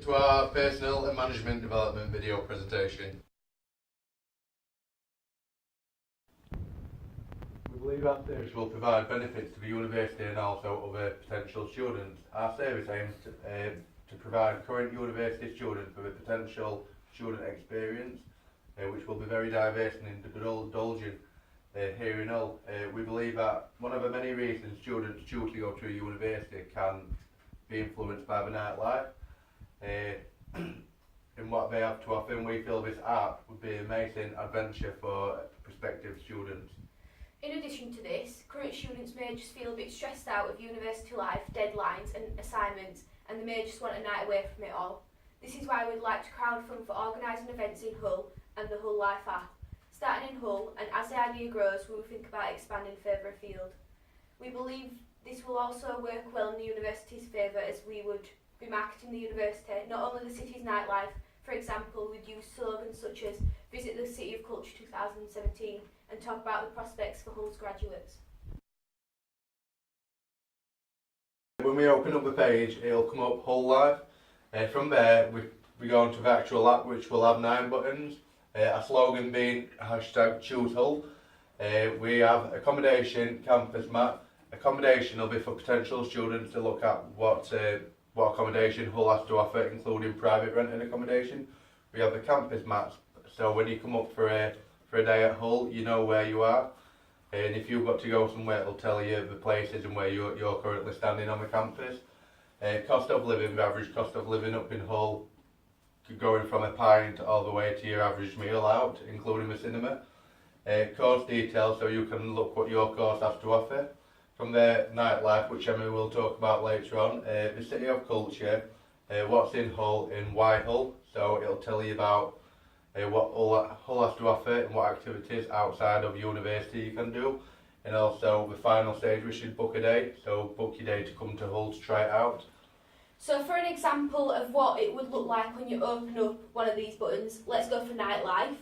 to our Personal and Management Development video presentation. We believe our service will provide benefits to the university and also other potential students. Our service aims to provide current university students with a potential student experience which will be very diverse and indulgent here in Hull. We believe that one of the many reasons students choose to go to a university can be influenced by the nightlife and what they have to offer, and we feel this app would be an amazing adventure for prospective students. In addition to this, current students may just feel a bit stressed out with university life, deadlines and assignments, and they may just want a night away from it all. This is why we'd like to crowdfund for organising events in Hull and the Hull Life app. Starting in Hull, and as the idea grows, we will think about expanding further afield. We believe this will also work well in the university's favour, as we would be marketing the university, not only the city's nightlife. For example, we'd use slogans such as Visit the City of Culture 2017 and talk about the prospects for Hull's graduates. When we open up the page, it'll come up Hull Life. From there, we go onto the actual app, which will have 9 buttons. Our slogan being #ChooseHull. We have accommodation, campus map. Accommodation will be for potential students to look at what accommodation Hull has to offer, including private rented accommodation. We have the campus maps, so when you come up for a day at Hull, you know where you are. And if you've got to go somewhere, it'll tell you the places and where you're currently standing on the campus. Cost of living, the average cost of living up in Hull, going from a pint all the way to your average meal out, including the cinema. Course details, so you can look what your course has to offer. From there, nightlife, which Emma will talk about later on. The City of Culture, what's in Hull and why Hull. So it'll tell you about what Hull has to offer and what activities outside of university you can do. And also the final stage, we should book a day. So book your day to come to Hull to try it out. So for an example of what it would look like when you open up one of these buttons, let's go for nightlife.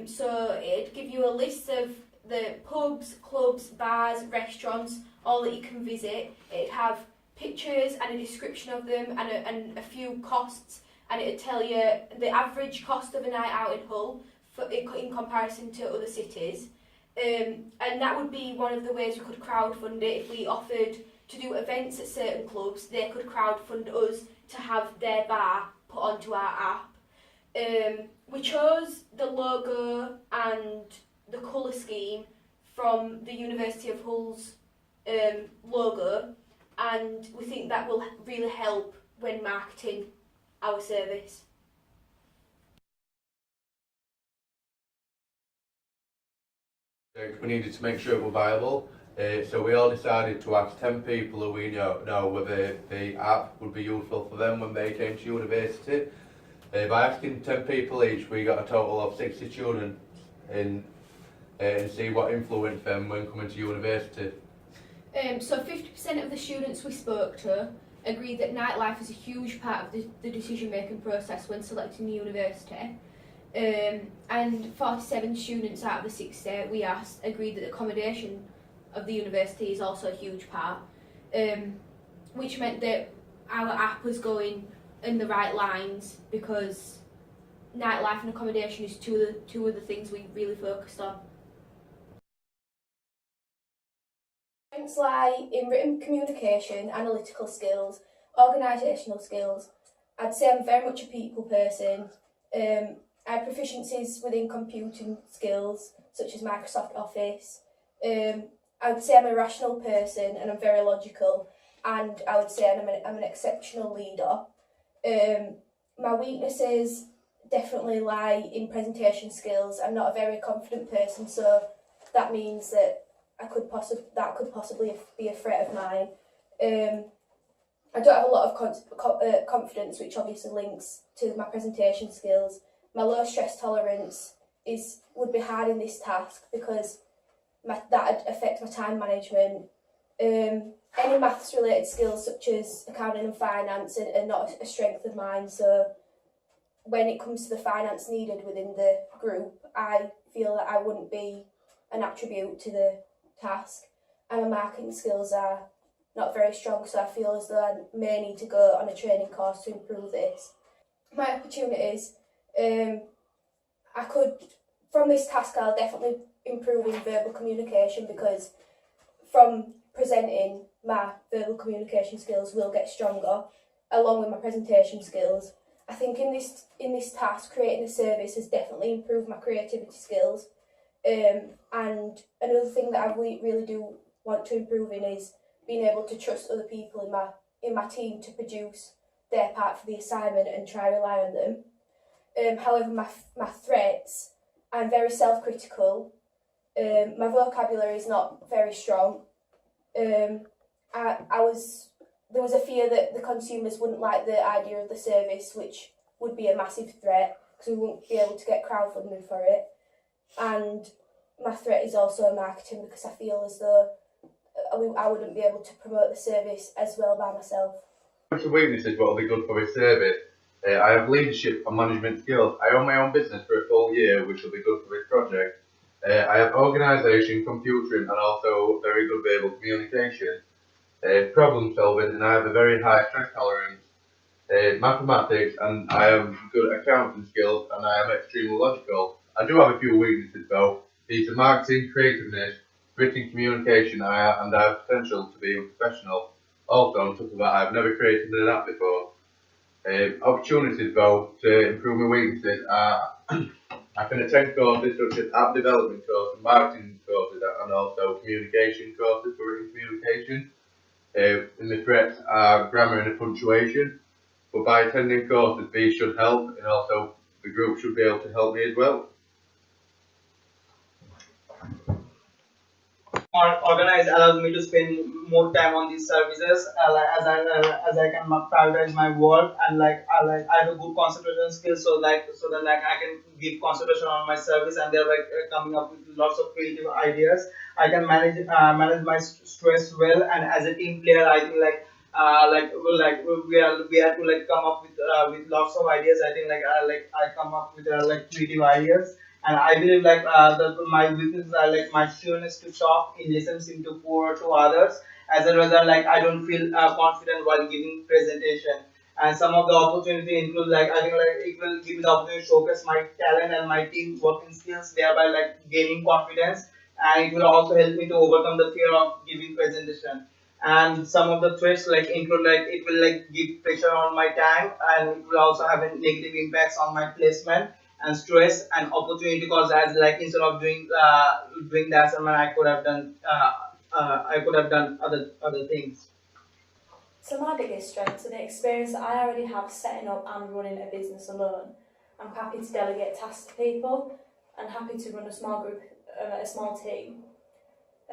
So it'd give you a list of the pubs, clubs, bars, restaurants, all that you can visit. It'd have pictures and a description of them and a few costs, and it'd tell you the average cost of a night out in Hull in comparison to other cities. And that would be one of the ways we could crowdfund it. If we offered to do events at certain clubs, they could crowdfund us to have their bar put onto our app. We chose the logo and the colour scheme from the University of Hull's logo, and we think that will really help when marketing our service. We needed to make sure it was viable, so we all decided to ask 10 people who we know whether the app would be useful for them when they came to university. By asking 10 people each, we got a total of 60 students and see what influenced them when coming to university. So 50% of the students we spoke to agreed that nightlife is a huge part of the decision-making process when selecting the university. And 47 students out of the 60 we asked agreed that the accommodation of the university is also a huge part, which meant that our app was going in the right lines, because nightlife and accommodation is two of the things we really focused on. Strengths lie in written communication, analytical skills, organisational skills. I'd say I'm very much a people person. I have proficiencies within computing skills, such as Microsoft Office. I would say I'm a rational person and I'm very logical, and I would say I'm an exceptional leader. My weaknesses definitely lie in presentation skills. I'm not a very confident person, so that means that that could possibly be a threat of mine. I don't have a lot of confidence, which obviously links to my presentation skills. My low stress tolerance would be hard in this task because that affects my time management. Any maths related skills such as accounting and finance are not a strength of mine, so when it comes to the finance needed within the group, I feel that I wouldn't be an attribute to the task. And my marketing skills are not very strong, so I feel as though I may need to go on a training course to improve this. My opportunities, I could, from this task I'll definitely improve in verbal communication, because from presenting my verbal communication skills will get stronger along with my presentation skills. I think in this task, creating a service has definitely improved my creativity skills. And another thing that I really do want to improve in is being able to trust other people in my team to produce their part for the assignment and try to rely on them. However, my threats, I'm very self-critical. My vocabulary is not very strong. There was a fear that the consumers wouldn't like the idea of the service, which would be a massive threat because we won't be able to get crowdfunding for it. And my threat is also marketing, because I feel as though I wouldn't be able to promote the service as well by myself. Which weaknesses will be good for this service? I have leadership and management skills. I own my own business for a full year, which will be good for this project. I have organisation, computing, and also very good verbal communication. Problem solving, and I have a very high stress tolerance. Mathematics, and I have good accounting skills, and I am extremely logical. I do have a few weaknesses though. These are marketing, creativeness, written communication, and I have potential to be a professional. Also, on top of that, I've never created an app before. Opportunities though to improve my weaknesses are I can attend courses such as app development courses, marketing courses, and also communication courses for written communication. And the threats are grammar and punctuation. But by attending courses, these should help, and also the group should be able to help me as well. Organize allows me to spend more time on these services, as I can prioritize my work, and I have a good concentration skills, so that I can give concentration on my service, and thereby coming up with lots of creative ideas. I can manage my stress well, and as a team player, I think we have to come up with lots of ideas. I think I come up with creative ideas. And I believe my weaknesses are my sureness to talk in listen to pour to others. As a result, I don't feel confident while giving presentation. And some of the opportunity include I think it will give me the opportunity to showcase my talent and my team working skills, thereby gaining confidence. And it will also help me to overcome the fear of giving presentation. And some of the threats include it will give pressure on my time, and it will also have a negative impacts on my placement and stress and opportunity cost, as instead of doing the assignment, I could have done other things. So my biggest strengths are the experience that I already have setting up and running a business alone. I'm happy to delegate tasks to people and happy to run a small group, a small team.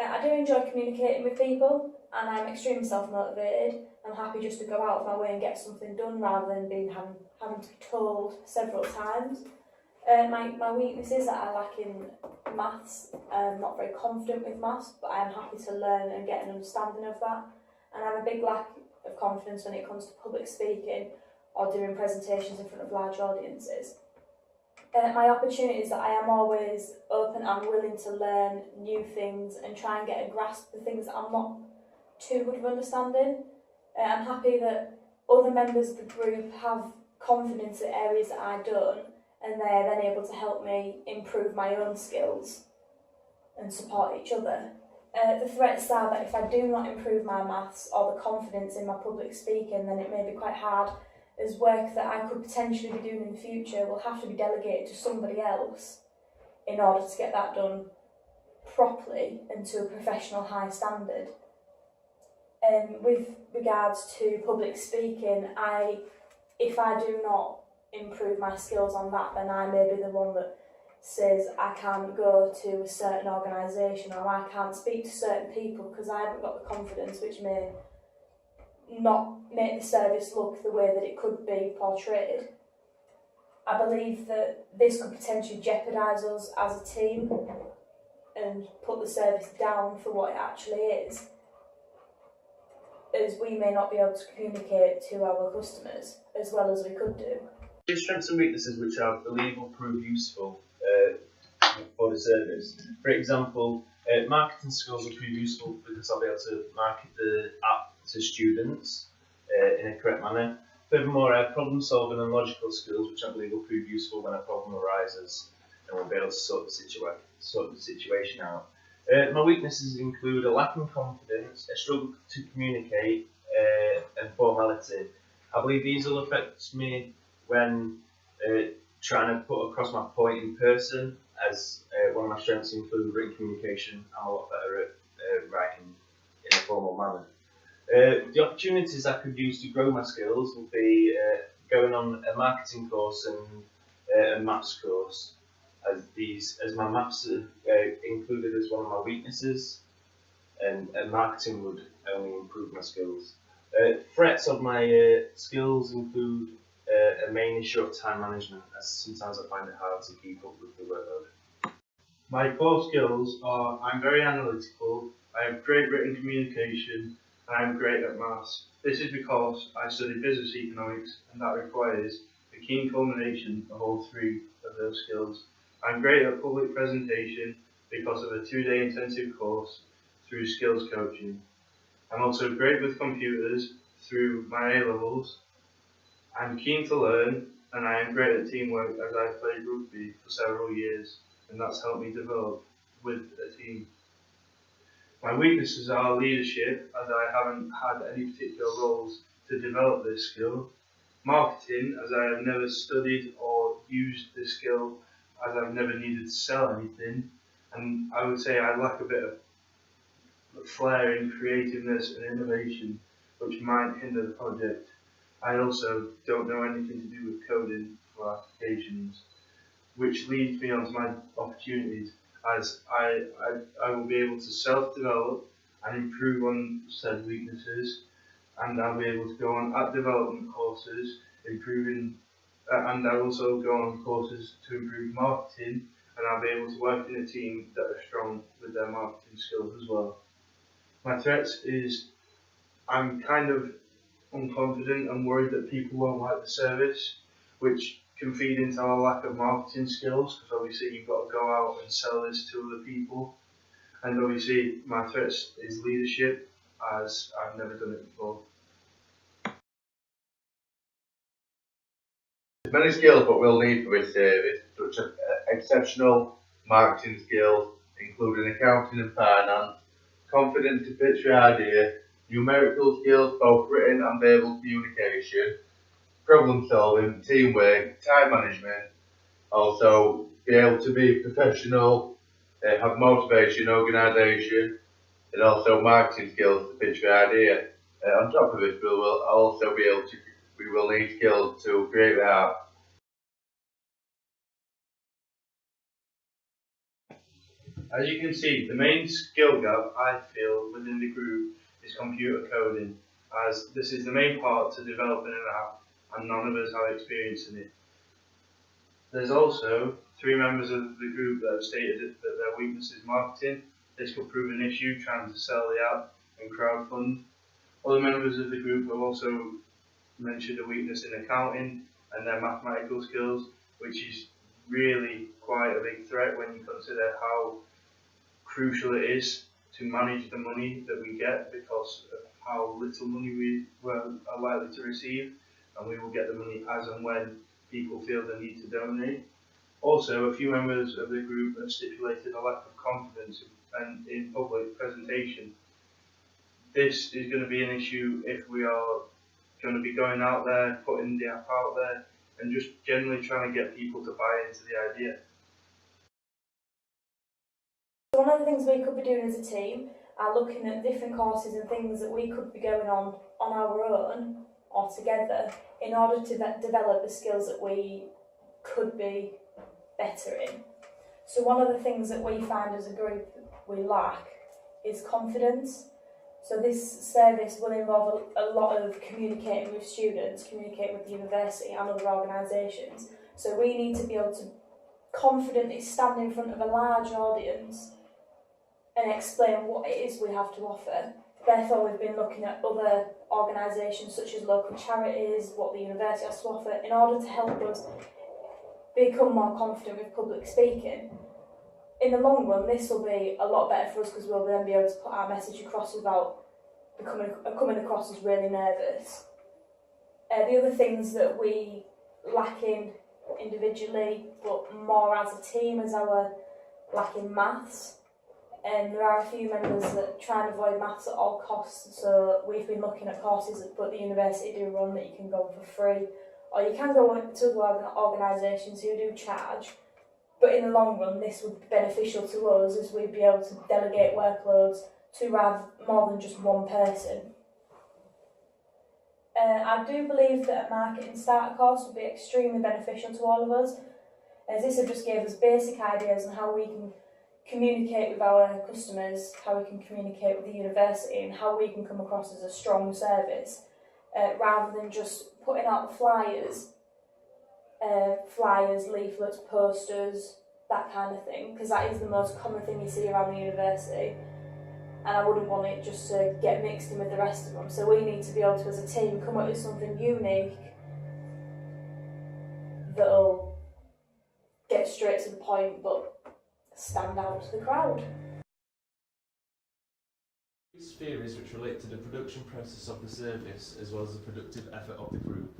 I do enjoy communicating with people, and I'm extremely self-motivated. I'm happy just to go out of my way and get something done rather than having to be told several times. My weaknesses that I lack in maths. I'm not very confident with maths, but I am happy to learn and get an understanding of that. And I have a big lack of confidence when it comes to public speaking or doing presentations in front of large audiences. My opportunity is that I am always open and willing to learn new things and try and get a grasp of things that I'm not too good of understanding. I'm happy that other members of the group have confidence in areas that I don't, and they're then able to help me improve my own skills and support each other. The threats are that if I do not improve my maths or the confidence in my public speaking, then it may be quite hard, as work that I could potentially be doing in the future will have to be delegated to somebody else in order to get that done properly and to a professional high standard. With regards to public speaking, if I do not improve my skills on that, then I may be the one that says I can't go to a certain organisation or I can't speak to certain people because I haven't got the confidence, which may not make the service look the way that it could be portrayed. I believe that this could potentially jeopardise us as a team and put the service down for what it actually is, as we may not be able to communicate to our customers as well as we could do. Strengths and weaknesses which I believe will prove useful for the service. For example, marketing skills will prove useful because I'll be able to market the app to students in a correct manner. Furthermore, I have problem solving and logical skills, which I believe will prove useful when a problem arises and we'll be able to sort the situation out. My weaknesses include a lack of confidence, a struggle to communicate, and formality. I believe these will affect me when trying to put across my point in person, as one of my strengths include written communication. I'm a lot better at writing in a formal manner. The opportunities I could use to grow my skills would be going on a marketing course and a maths course, as my maths are included as one of my weaknesses, and marketing would only improve my skills. Threats of my skills include a main issue of time management, as sometimes I find it hard to keep up with the workload. My core skills are I'm very analytical, I have great written communication, and I'm great at maths. This is because I study business economics, and that requires a keen culmination of all three of those skills. I'm great at public presentation because of a 2-day intensive course through skills coaching. I'm also great with computers through my A-levels. I'm keen to learn, and I am great at teamwork as I've played rugby for several years, and that's helped me develop with a team. My weaknesses are leadership, as I haven't had any particular roles to develop this skill. Marketing, as I have never studied or used this skill, as I've never needed to sell anything. And I would say I lack a bit of flair in creativeness and innovation, which might hinder the project. I also don't know anything to do with coding for applications, which leads me on to my opportunities, as I will be able to self-develop and improve on said weaknesses, and I'll be able to go on app development courses, and I'll also go on courses to improve marketing, and I'll be able to work in a team that are strong with their marketing skills as well. My threats is I'm kind of unconfident and worried that people won't like the service, which can feed into our lack of marketing skills, because obviously you've got to go out and sell this to other people. And obviously my threats is leadership, as I've never done it before. There's many skills what we'll need for this service, such as exceptional marketing skills, including accounting and finance, confidence to pitch your idea, numerical skills, both written and verbal communication, problem solving, teamwork, time management, also be able to be professional, have motivation, organisation, and also marketing skills to pitch your idea. On top of this, we will need skills to create the app. As you can see, the main skill gap I feel within the group is computer coding, as this is the main part to developing an app, and none of us have experience in it. There's also 3 members of the group that have stated that their weakness is marketing. This could prove an issue trying to sell the app and crowdfund. Other members of the group have also mentioned a weakness in accounting and their mathematical skills, which is really quite a big threat when you consider how crucial it is to manage the money that we get, because of how little money we are likely to receive, and we will get the money as and when people feel the need to donate. Also, a few members of the group have stipulated a lack of confidence in public presentation. This is going to be an issue if we are going to be going out there, putting the app out there, and just generally trying to get people to buy into the idea. One of the things we could be doing as a team are looking at different courses and things that we could be going on our own or together in order to develop the skills that we could be better in. So one of the things that we find as a group we lack is confidence. So this service will involve a lot of communicating with students, communicating with the university and other organisations. So we need to be able to confidently stand in front of a large audience and explain what it is we have to offer. Therefore, we've been looking at other organisations such as local charities, what the university has to offer, in order to help us become more confident with public speaking. In the long run, this will be a lot better for us because we'll then be able to put our message across without coming across as really nervous. The other things that we lack in individually, but more as a team, is our lack in maths. And there are a few members that try and avoid maths at all costs, so we've been looking at courses that the university do run that you can go for free, or you can go to organisations who do charge, but in the long run this would be beneficial to us as we'd be able to delegate workloads to more than just one person. I do believe that a marketing starter course would be extremely beneficial to all of us, as this would just give us basic ideas on how we can communicate with our customers, how we can communicate with the university, and how we can come across as a strong service, rather than just putting out flyers, leaflets, posters, that kind of thing, because that is the most common thing you see around the university, and I wouldn't want it just to get mixed in with the rest of them. So we need to be able to, as a team, come up with something unique that'll get straight to the point but stand out to the crowd. These theories which relate to the production process of the service as well as the productive effort of the group,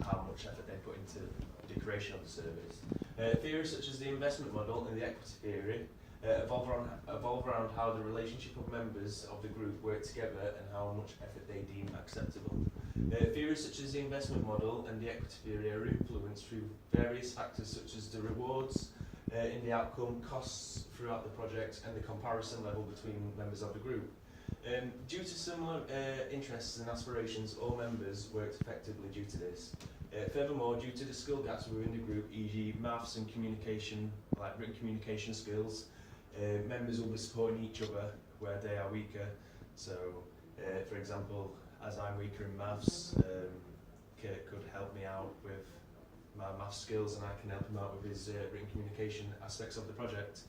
how much effort they put into the creation of the service. Theories such as the investment model and the equity theory evolve around how the relationship of members of the group work together and how much effort they deem acceptable. Theories such as the investment model and the equity theory are influenced through various factors such as the rewards in the outcome, costs throughout the project, and the comparison level between members of the group. Due to similar interests and aspirations, all members worked effectively due to this. Furthermore, due to the skill gaps within the group, e.g. maths and communication, like written communication skills, members will be supporting each other where they are weaker. So, for example, as I'm weaker in maths, Kurt could help me out with my maths skills and I can help him out with his written communication aspects of the project.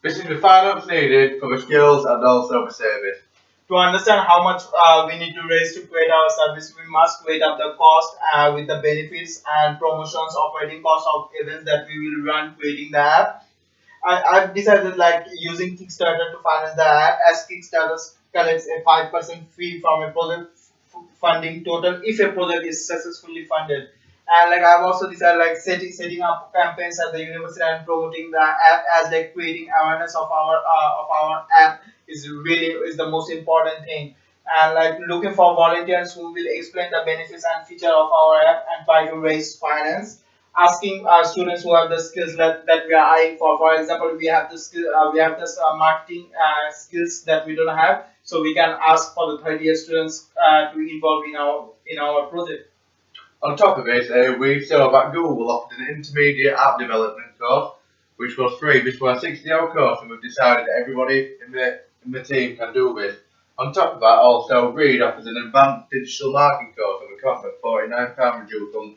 This is the finance needed for the skills and also the service. To understand how much we need to raise to create our service, we must weigh up the cost with the benefits and promotions, operating costs of events that we will run creating the app. I've decided like using Kickstarter to finance the app, as Kickstarter collects a 5% fee from a project funding total if a project is successfully funded. And like I've also decided like setting up campaigns at the university and promoting the app, as like creating awareness of our app is the most important thing. And like looking for volunteers who will explain the benefits and feature of our app and try to raise finance. Asking students who have the skills that we are eyeing for. For example, we have the skill, marketing skills that we don't have, so we can ask for the third year students to involve in our project. On top of it, we saw that Google offered an intermediate app development course, which was free. This was a 60-hour course, and we've decided that everybody in the team can do this. On top of that, also Reed offers an advanced digital marketing course with a cost of £49 reduced from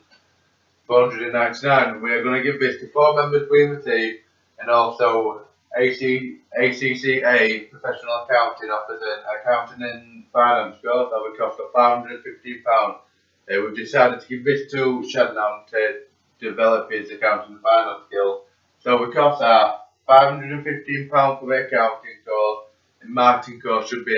$499. We are going to give this to 4 members within the team, and also ACCA Professional Accounting offers an accounting and finance course at a cost of £515. We've decided to give this to Shadnan to develop his accounting and finance skills. So the costs are £515 for the accounting course, and marketing course should be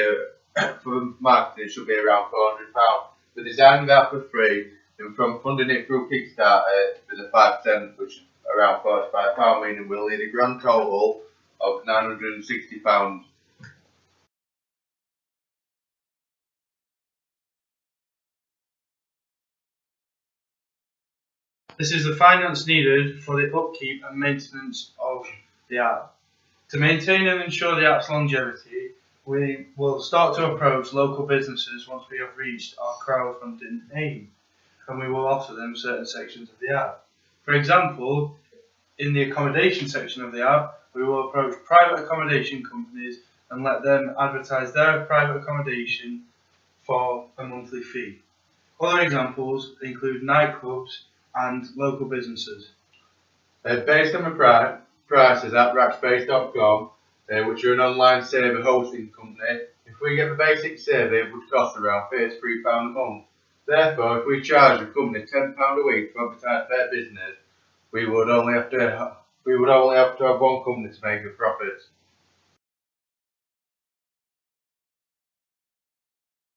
for marketing it should be around £400. The design of that for free, and from funding it through Kickstarter with a 5%, which is around £45, meaning we'll need a grand total of £960. This is the finance needed for the upkeep and maintenance of the app. To maintain and ensure the app's longevity, we will start to approach local businesses once we have reached our crowdfunding aim, and we will offer them certain sections of the app. For example, in the accommodation section of the app, we will approach private accommodation companies and let them advertise their private accommodation for a monthly fee. Other examples include nightclubs and local businesses. Based on the prices at rackspace.com, which are an online server hosting company, if we get the basic server, it would cost around £33 a month. Therefore, if we charge the company £10 a week to advertise their business, we would only have to have one company to make a profit.